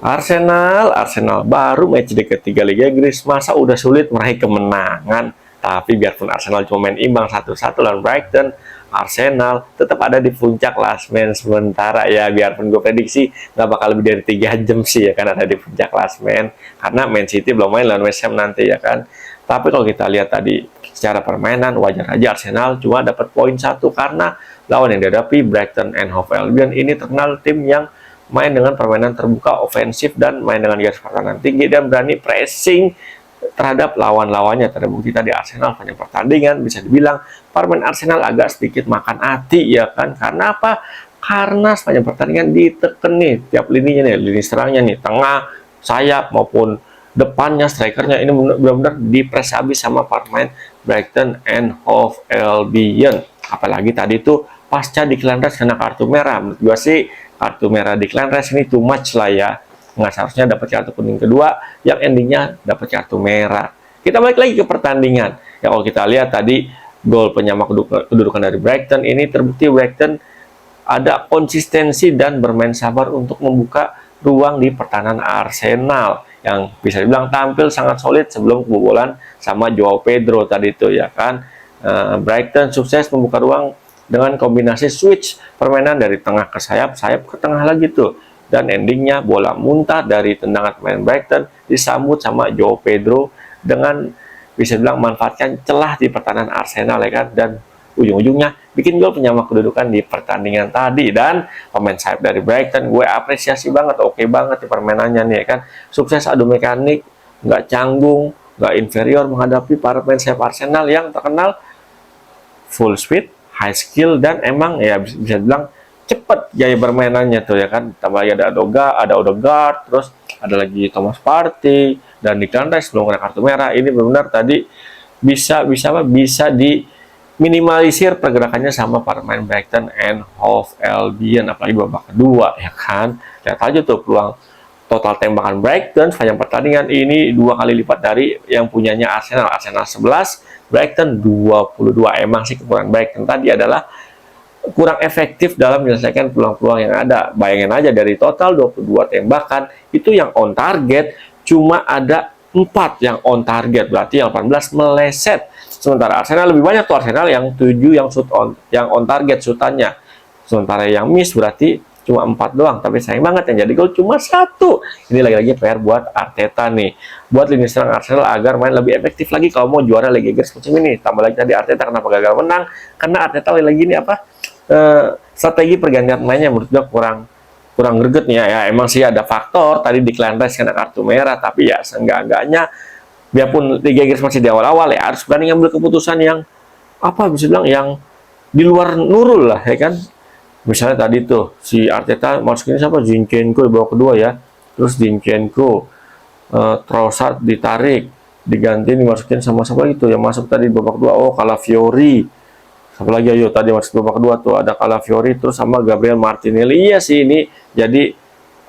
Arsenal baru match day ketiga Liga Inggris, masa udah sulit meraih kemenangan. Tapi biarpun Arsenal cuma main imbang 1-1 lawan Brighton, Arsenal tetap ada di puncak klasmen sementara ya. Biarpun gue prediksi nggak bakal lebih dari 3 jam sih ya kan ada di puncak klasmen, karena Man City belum main lawan West Ham nanti ya kan. Tapi kalau kita lihat tadi secara permainan, wajar aja Arsenal cuma dapat poin 1 karena lawan yang dihadapi Brighton and Hove Albion ini terkenal tim yang main dengan permainan terbuka ofensif dan main dengan garis pertahanan tinggi dan berani pressing terhadap lawan-lawannya. Terbukti tadi Arsenal pada pertandingan bisa dibilang permainan Arsenal agak sedikit makan hati ya kan. Karena apa? Karena sepanjang pertandingan diteken nih tiap lininya nih, lini serangnya nih, tengah, sayap maupun depannya, strikernya ini benar-benar dipres habis sama pemain Brighton and Hove Albion. Apalagi tadi tuh pasca Declan Rice kena kartu merah. Menurut gua sih kartu merah Declan Rice ini too much lah ya. Nggak seharusnya dapat kartu kuning kedua yang endingnya dapat kartu merah. Kita balik lagi ke pertandingan. Ya kalau kita lihat tadi gol penyama kedudukan dari Brighton ini terbukti Brighton ada konsistensi dan bermain sabar untuk membuka ruang di pertahanan Arsenal yang bisa dibilang tampil sangat solid sebelum kebobolan sama Joao Pedro tadi itu ya kan. Brighton sukses membuka ruang dengan kombinasi switch permainan dari tengah ke sayap, sayap ke tengah lagi tuh. Dan endingnya bola muntah dari tendangan pemain Brighton disambut sama Joao Pedro dengan bisa bilang manfaatkan celah di pertahanan Arsenal ya kan. Dan ujung-ujungnya bikin gol penyama kedudukan di pertandingan tadi. Dan pemain sayap dari Brighton gue apresiasi banget, oke banget di permainannya nih ya kan. Sukses adu mekanik, nggak canggung, nggak inferior menghadapi para pemain sayap Arsenal yang terkenal full speed, high skill, dan emang ya bisa bilang cepet gaya permainannya tuh ya kan. Tambah lagi ada Odegaard, terus ada lagi Thomas Partey dan Declan Rice belum kena kartu merah. Ini benar-benar tadi bisa diminimalisir pergerakannya sama para pemain Brighton and Hove Albion, apalagi babak kedua ya kan. Lihat aja tuh peluang total tembakan Brighton sepanjang pertandingan ini 2 kali lipat dari yang punyanya Arsenal. Arsenal 11, Brighton 22. Emang sih kekurangan Brighton tadi adalah kurang efektif dalam menyelesaikan peluang-peluang yang ada. Bayangin aja dari total 22 tembakan itu yang on target cuma ada 4 yang on target, berarti yang 18 meleset. Sementara Arsenal lebih banyak tuh, Arsenal yang 7 yang on target shoot-annya. Sementara yang miss berarti cuma 4 doang, tapi sayang banget yang jadi gol cuma 1. Ini lagi-lagi PR buat Arteta nih, buat lini serang Arsenal agar main lebih efektif lagi kalau mau juara Liga Inggris musim ini. Tambah lagi tadi Arteta kenapa gagal menang, karena Arteta lagi ini apa strategi pergantian mainnya menurut gue kurang greget nih ya. Emang sih ada faktor tadi Declan Rice kena kartu merah, tapi ya seenggak-enggaknya biarpun Liga Inggris masih di awal-awal ya harus berani ngambil keputusan yang apa bisa bilang yang di luar nurul lah ya kan. Misalnya tadi tuh si Arteta masukin siapa, Zinchenko di babak kedua ya, terus Zinchenko, Trossard ditarik, diganti dimasukin sama siapa itu yang masuk tadi di babak kedua, oh Calafiori, siapa lagi ayo tadi masuk babak kedua tuh ada Calafiori terus sama Gabriel Martinelli. Iya sih ini jadi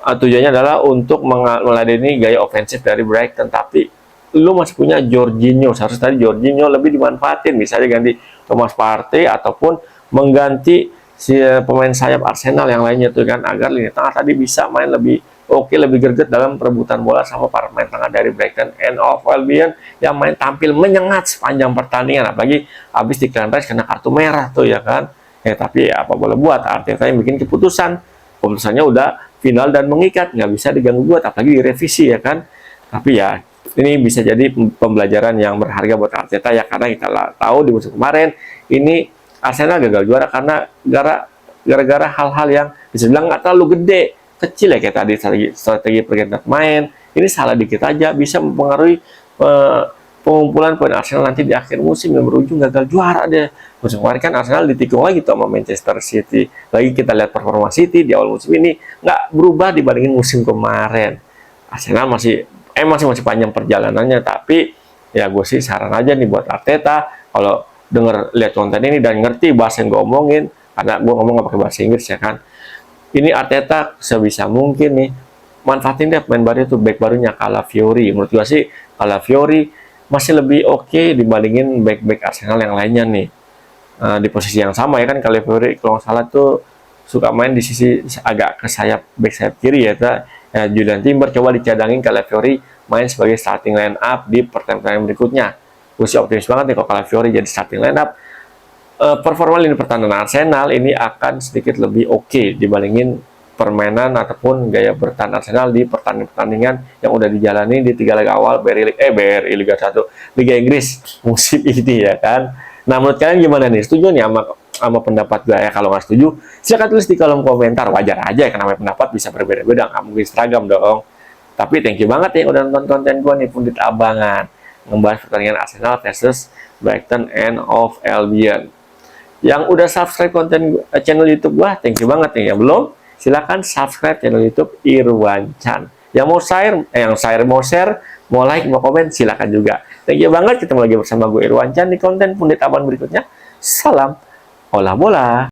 tujuannya adalah untuk meladeni gaya ofensif dari Brighton, tapi lu masih punya Jorginho, seharusnya tadi Jorginho lebih dimanfaatin, bisa aja ganti Thomas Partey ataupun mengganti si pemain sayap Arsenal yang lainnya tuh kan, agar lini tengah tadi bisa main lebih oke, lebih greget dalam perebutan bola sama para pemain tengah dari Brighton and Hove Albion yang main tampil menyengat sepanjang pertandingan. Apalagi habis Declan Rice kena kartu merah tuh ya kan. Tapi ya apa boleh buat, Arteta yang bikin keputusannya udah final dan mengikat, nggak bisa diganggu buat, apalagi direvisi ya kan. Tapi ya ini bisa jadi pembelajaran yang berharga buat Arteta ya, karena kita tahu di musim kemarin ini Arsenal gagal juara karena gara-gara hal-hal yang bisa bilang nggak terlalu gede, kecil ya, kayak tadi strategi pergantian main. Ini salah dikit aja bisa mempengaruhi pengumpulan poin Arsenal nanti di akhir musim yang berujung gagal juara deh. Musim kemarin kan Arsenal ditikung lagi tuh sama Manchester City. Lagi kita lihat performa City di awal musim ini nggak berubah dibandingin musim kemarin. Arsenal masih panjang perjalanannya, tapi ya gue sih saran aja nih buat Arteta, kalau lihat konten ini dan ngerti bahasa yang gue omongin, karena gue ngomong nggak pakai bahasa Inggris ya kan. Ini Arteta sebisa mungkin nih manfaatin deh pemain baru itu, back barunya Calafiori. Menurut gue sih Calafiori masih lebih oke dibandingin back Arsenal yang lainnya nih. Di posisi yang sama ya kan, Calafiori kalau nggak salah tuh suka main di sisi agak ke back sayap kiri ya. Julian Timber coba dicadangin Calafiori main sebagai starting line up di pertandingan berikutnya. Gue sih optimis banget nih kalau Calafiori jadi starting line up. Performa lini pertahanan Arsenal ini akan sedikit lebih oke dibandingin permainan ataupun gaya bertahan Arsenal di pertandingan yang udah dijalani di 3 laga awal BRI Liga 1 Liga Inggris musim ini ya kan. Nah, menurut kalian gimana nih? Setuju nih sama pendapat gue ya? Kalau nggak setuju, silakan tulis di kolom komentar. Wajar aja ya, karena pendapat bisa berbeda-beda, nggak mungkin seragam dong. Tapi thank you banget ya udah nonton konten gue nih, Pundit Abangan, membahas pertandingan Arsenal versus Brighton and Hove Albion. Yang udah subscribe konten channel YouTube gua, thank you banget nih. Yang belum, silakan subscribe channel YouTube Irwan Chan. Yang mau share, mau like, mau komen, silakan juga. Thank you banget, ketemu lagi bersama gue Irwan Chan di konten Pundit Abang berikutnya. Salam olah bola.